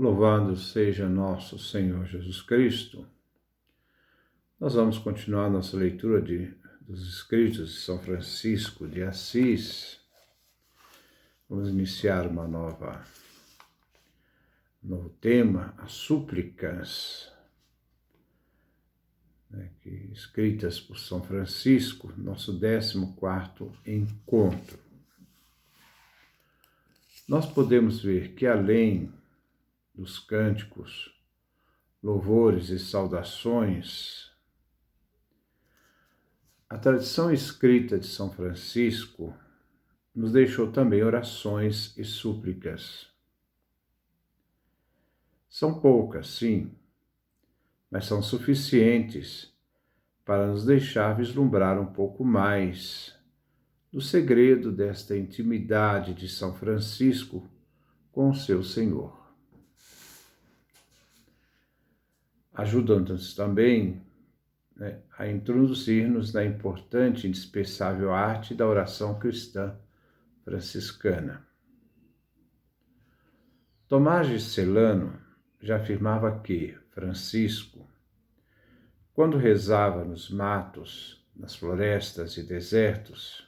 Louvado seja nosso Senhor Jesus Cristo. Nós vamos continuar nossa leitura dos escritos de São Francisco de Assis. Vamos iniciar um novo tema, as súplicas, escritas por São Francisco, nosso 14º encontro. Nós podemos ver que além dos cânticos, louvores e saudações, a tradição escrita de São Francisco nos deixou também orações e súplicas. São poucas, sim, mas são suficientes para nos deixar vislumbrar um pouco mais do segredo desta intimidade de São Francisco com o seu Senhor. Ajudando-nos também a introduzir-nos na importante e indispensável arte da oração cristã franciscana. Tomás de Celano já afirmava que Francisco, quando rezava nos matos, nas florestas e desertos,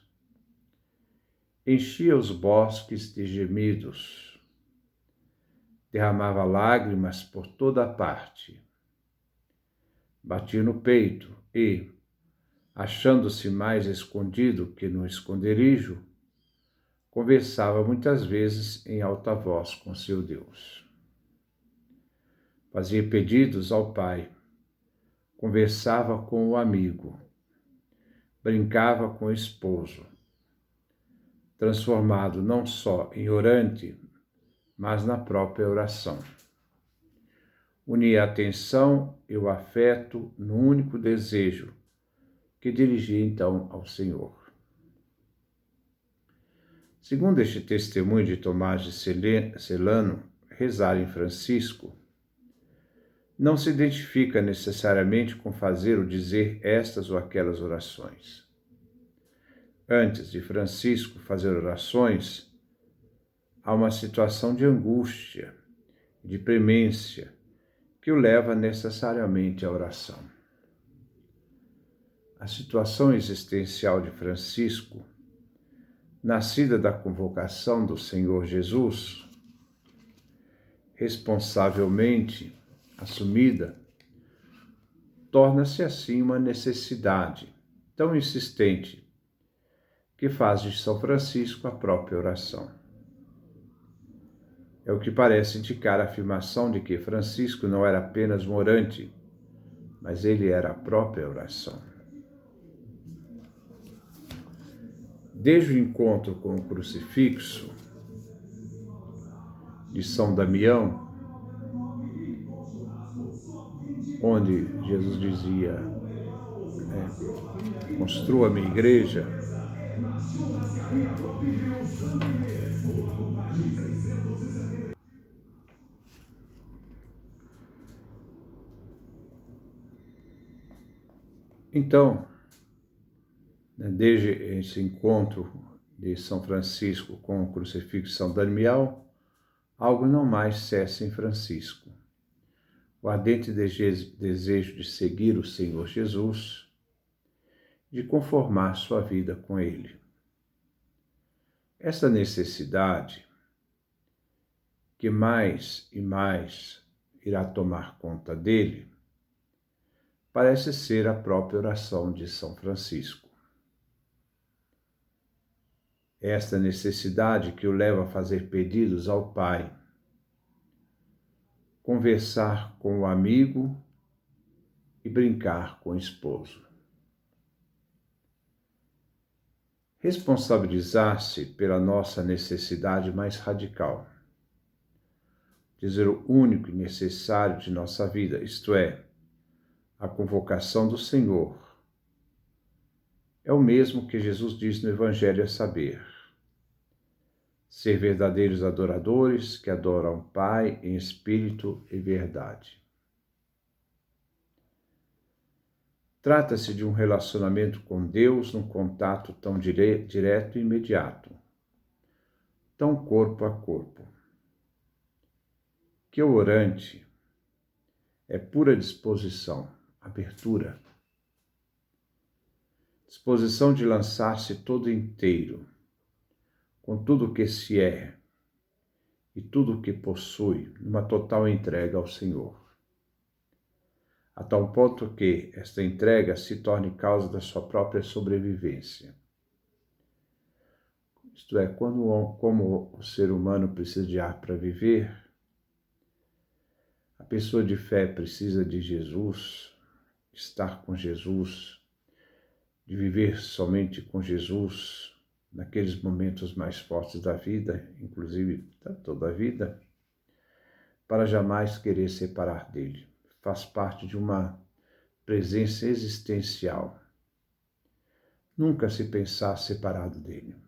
enchia os bosques de gemidos, derramava lágrimas por toda a parte, batia no peito e, achando-se mais escondido que no esconderijo, conversava muitas vezes em alta voz com seu Deus. Fazia pedidos ao Pai, conversava com o amigo, brincava com o esposo, transformado não só em orante, mas na própria oração. Unia a atenção e o afeto no único desejo, que dirigia então ao Senhor. Segundo este testemunho de Tomás de Celano, rezar em Francisco não se identifica necessariamente com fazer ou dizer estas ou aquelas orações. Antes de Francisco fazer orações, há uma situação de angústia, de premência, que o leva necessariamente à oração. A situação existencial de Francisco, nascida da convocação do Senhor Jesus, responsavelmente assumida, torna-se assim uma necessidade tão insistente que faz de São Francisco a própria oração. É o que parece indicar a afirmação de que Francisco não era apenas um orante, mas ele era a própria oração. Desde o encontro com o crucifixo de São Damião, onde Jesus dizia, construa a minha igreja, então, desde esse encontro de São Francisco com o crucifixo de São Damião, algo não mais cessa em Francisco. O ardente desejo de seguir o Senhor Jesus, de conformar sua vida com Ele. Essa necessidade, que mais e mais irá tomar conta dele, parece ser a própria oração de São Francisco. Esta necessidade que o leva a fazer pedidos ao Pai, conversar com o amigo e brincar com o esposo. Responsabilizar-se pela nossa necessidade mais radical, dizer o único e necessário de nossa vida, isto é, a convocação do Senhor, é o mesmo que Jesus diz no Evangelho, a saber, ser verdadeiros adoradores que adoram o Pai em espírito e verdade. Trata-se de um relacionamento com Deus num contato tão direto e imediato, tão corpo a corpo, que o orante é pura disposição, abertura, disposição de lançar-se todo inteiro, com tudo o que se é e tudo o que possui, numa total entrega ao Senhor. A tal ponto que esta entrega se torne causa da sua própria sobrevivência. Isto é, como o ser humano precisa de ar para viver, a pessoa de fé precisa de Jesus, estar com Jesus, de viver somente com Jesus, naqueles momentos mais fortes da vida, inclusive da toda a vida, para jamais querer separar dele. Faz parte de uma presença existencial. Nunca se pensar separado dele.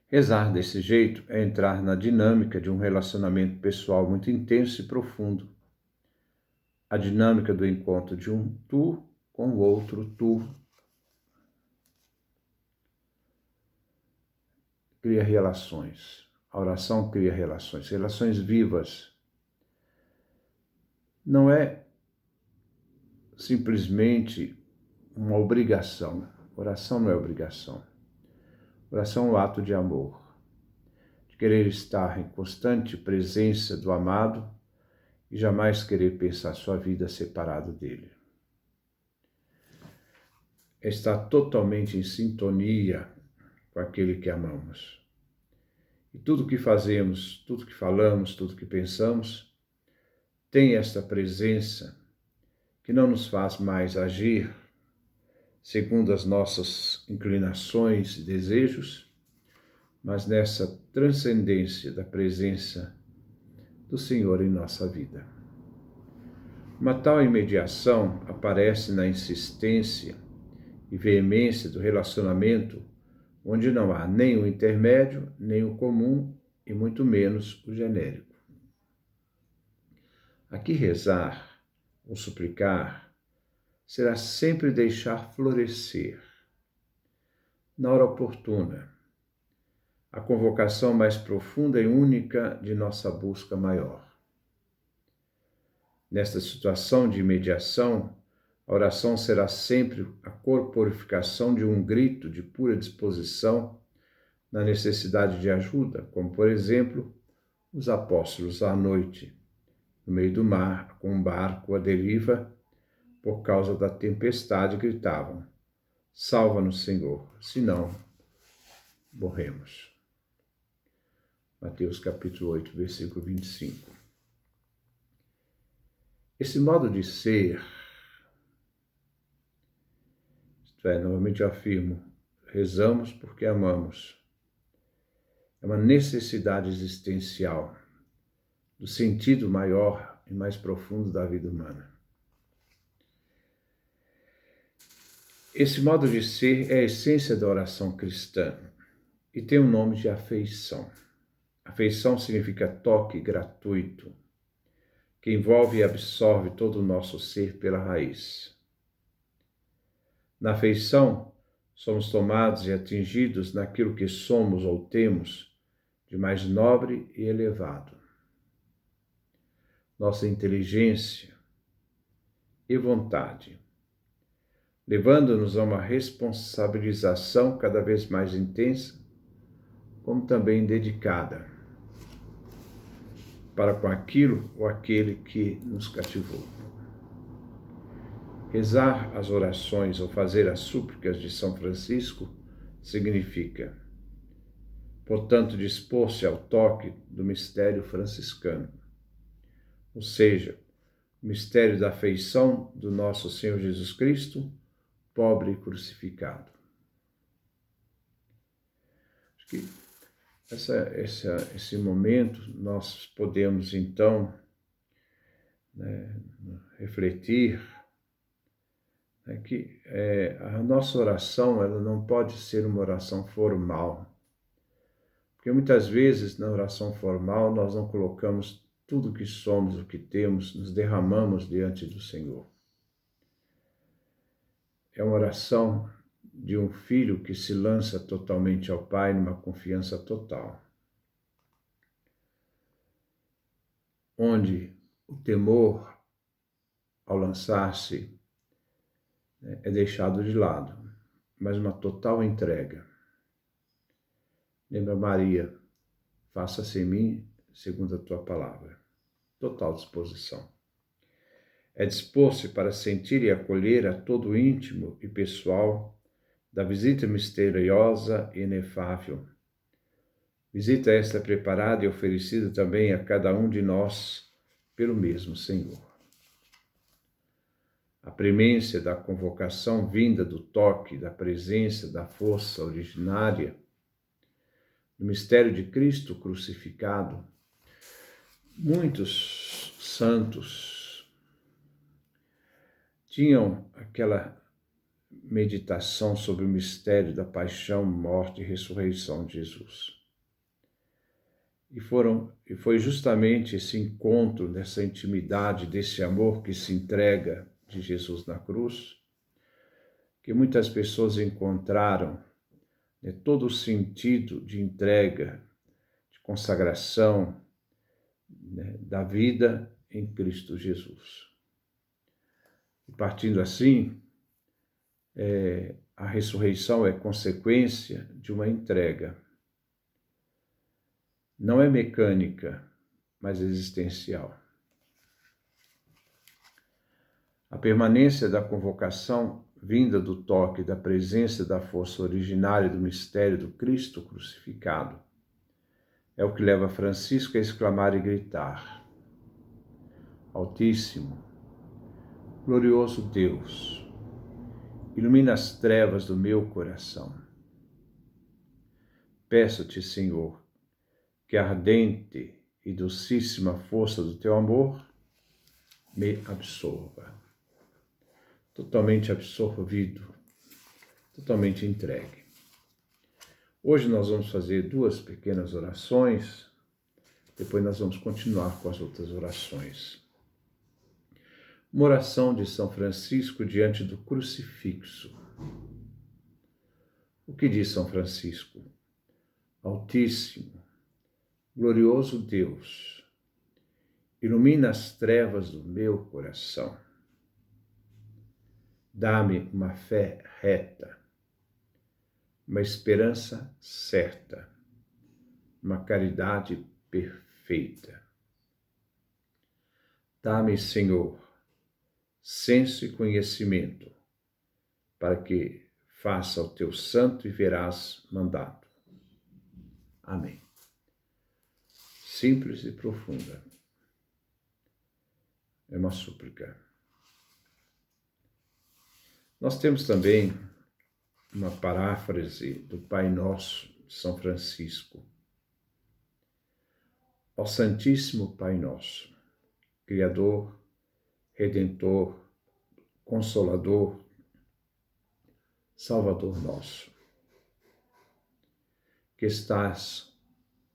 Rezar desse jeito é entrar na dinâmica de um relacionamento pessoal muito intenso e profundo. A dinâmica do encontro de um tu com o outro tu. Cria relações. A oração cria relações, relações vivas. Não é simplesmente uma obrigação. Oração não é obrigação. Oração é um ato de amor, de querer estar em constante presença do amado e jamais querer pensar sua vida separado dele. É estar totalmente em sintonia com aquele que amamos. E tudo que fazemos, tudo que falamos, tudo que pensamos, tem esta presença que não nos faz mais agir segundo as nossas inclinações e desejos, mas nessa transcendência da presença do Senhor em nossa vida. Uma tal imediação aparece na insistência e veemência do relacionamento, onde não há nem o intermédio, nem o comum e muito menos o genérico. Aqui rezar ou suplicar será sempre deixar florescer, na hora oportuna, a convocação mais profunda e única de nossa busca maior. Nesta situação de imediação, a oração será sempre a corporificação de um grito de pura disposição na necessidade de ajuda, como, por exemplo, os apóstolos à noite, no meio do mar, com um barco à deriva, por causa da tempestade, gritavam: "Salva-nos, Senhor, senão morremos." Mateus capítulo 8, versículo 25. Esse modo de ser, isto é, novamente eu afirmo, rezamos porque amamos. É uma necessidade existencial do sentido maior e mais profundo da vida humana. Esse modo de ser é a essência da oração cristã e tem o nome de afeição. Afeição significa toque gratuito, que envolve e absorve todo o nosso ser pela raiz. Na afeição, somos tomados e atingidos naquilo que somos ou temos de mais nobre e elevado. Nossa inteligência e vontade, levando-nos a uma responsabilização cada vez mais intensa, como também dedicada, para com aquilo ou aquele que nos cativou. Rezar as orações ou fazer as súplicas de São Francisco significa, portanto, dispor-se ao toque do mistério franciscano, ou seja, o mistério da afeição do nosso Senhor Jesus Cristo, pobre e crucificado. Acho que esse momento nós podemos, então, refletir que a nossa oração ela não pode ser uma oração formal, porque muitas vezes na oração formal nós não colocamos tudo o que somos, o que temos, nos derramamos diante do Senhor. É uma oração de um filho que se lança totalmente ao Pai numa confiança total. onde o temor, ao lançar-se, é deixado de lado, mas uma total entrega. Lembra, Maria, faça-se em mim segundo a tua palavra. Total disposição. É dispor-se para sentir e acolher a todo o íntimo e pessoal da visita misteriosa e inefável. Visita esta preparada e oferecida também a cada um de nós pelo mesmo Senhor. A premência da convocação vinda do toque, da presença, da força originária, do mistério de Cristo crucificado. Muitos santos tinham aquela meditação sobre o mistério da paixão, morte e ressurreição de Jesus. E foi justamente esse encontro, dessa intimidade, desse amor que se entrega de Jesus na cruz, que muitas pessoas encontraram, todo o sentido de entrega, de consagração, da vida em Cristo Jesus. E partindo assim, a ressurreição é consequência de uma entrega. Não é mecânica, mas existencial. A permanência da convocação vinda do toque, da presença da força originária do mistério do Cristo crucificado é o que leva Francisco a exclamar e gritar: Altíssimo, glorioso Deus, ilumina as trevas do meu coração. Peço-te, Senhor, que a ardente e docíssima força do teu amor me absorva. Totalmente absorvido, totalmente entregue. Hoje nós vamos fazer 2 pequenas orações, depois nós vamos continuar com as outras orações. Uma oração de São Francisco diante do crucifixo. O que diz São Francisco? Altíssimo, glorioso Deus, ilumina as trevas do meu coração. Dá-me uma fé reta, uma esperança certa, uma caridade perfeita. Dá-me, Senhor, senso e conhecimento, para que faça o teu santo e veraz mandato. Amém. Simples e profunda. É uma súplica. Nós temos também uma paráfrase do Pai Nosso, de São Francisco. Ó Santíssimo Pai Nosso, Criador, Redentor, Consolador, Salvador nosso, que estás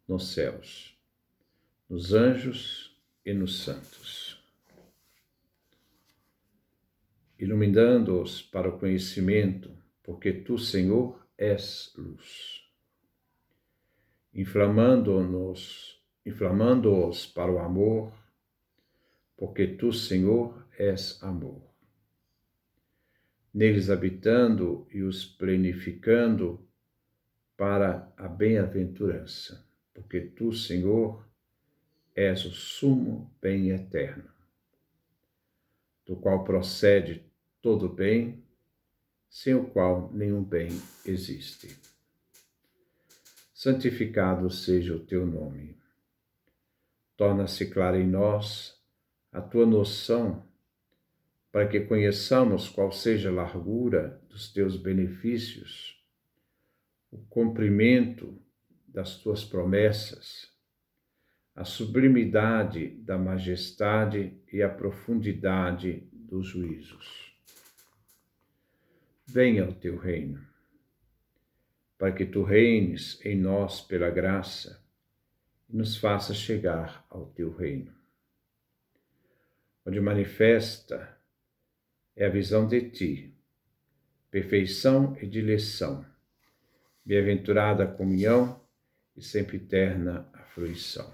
nos céus, nos anjos e nos santos, iluminando-os para o conhecimento, porque tu, Senhor, és luz, inflamando-os para o amor, porque tu, Senhor, és amor, neles habitando e os plenificando para a bem-aventurança, porque tu, Senhor, és o sumo bem eterno, do qual procede todo bem, sem o qual nenhum bem existe. Santificado seja o teu nome. Torna-se clara em nós a tua noção, para que conheçamos qual seja a largura dos teus benefícios, o cumprimento das tuas promessas, a sublimidade da majestade e a profundidade dos juízos. Venha o teu reino, para que tu reines em nós pela graça e nos faças chegar ao teu reino, onde manifesta é a visão de ti, perfeição e dileção, bem-aventurada a comunhão e sempre eterna a fruição.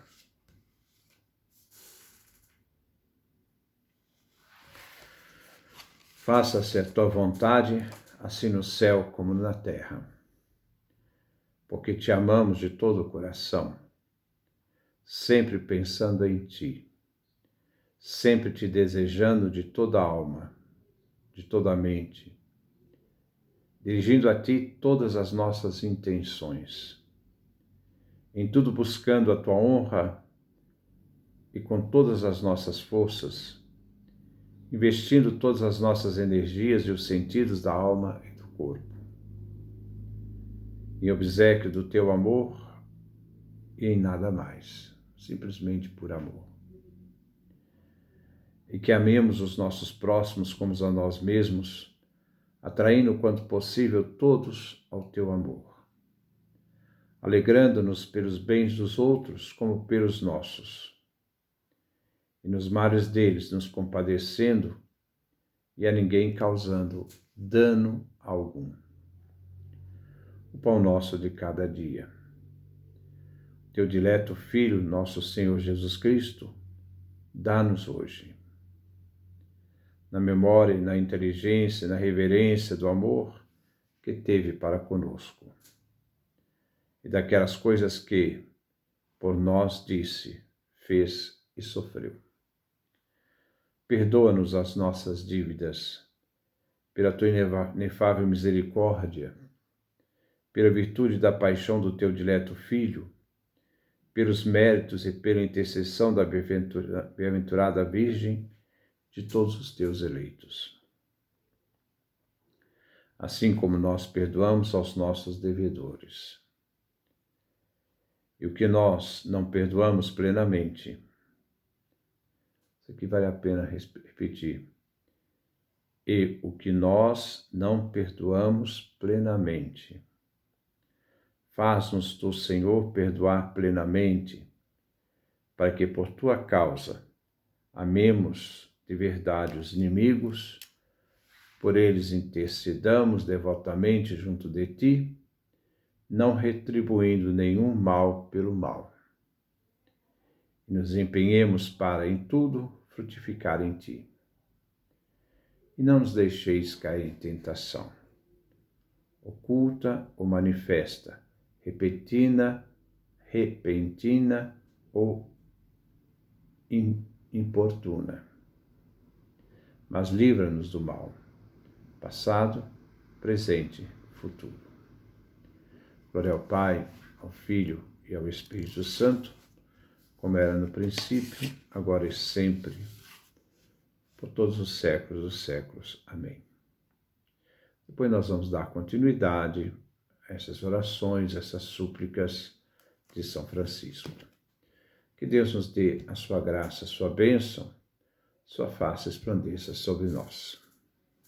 Faça-se a tua vontade, assim no céu como na terra. Porque te amamos de todo o coração, sempre pensando em ti, sempre te desejando de toda a alma, de toda a mente, dirigindo a ti todas as nossas intenções, em tudo buscando a tua honra e com todas as nossas forças, investindo todas as nossas energias e os sentidos da alma e do corpo, em obséquio do teu amor e em nada mais, simplesmente por amor. E que amemos os nossos próximos como a nós mesmos, atraindo quanto possível todos ao teu amor, alegrando-nos pelos bens dos outros como pelos nossos, e nos males deles nos compadecendo e a ninguém causando dano algum. O pão nosso de cada dia. Teu dileto Filho, nosso Senhor Jesus Cristo, dá-nos hoje, na memória e na inteligência, na reverência do amor que teve para conosco, e daquelas coisas que, por nós disse, fez e sofreu. Perdoa-nos as nossas dívidas, pela tua inefável misericórdia, pela virtude da paixão do teu dileto Filho, pelos méritos e pela intercessão da bem-aventurada Virgem, de todos os teus eleitos. Assim como nós perdoamos aos nossos devedores. E o que nós não perdoamos plenamente, isso aqui vale a pena repetir. E o que nós não perdoamos plenamente, faz-nos tu, Senhor, perdoar plenamente, para que por tua causa amemos de verdade os inimigos, por eles intercedamos devotamente junto de ti, não retribuindo nenhum mal pelo mal. E nos empenhemos para, em tudo, frutificar em ti. E não nos deixeis cair em tentação, oculta ou manifesta, repentina ou importuna. Mas livra-nos do mal, passado, presente, futuro. Glória ao Pai, ao Filho e ao Espírito Santo, como era no princípio, agora e sempre, por todos os séculos dos séculos. Amém. Depois nós vamos dar continuidade a essas orações, essas súplicas de São Francisco. Que Deus nos dê a sua graça, a sua bênção, sua face resplandeça sobre nós.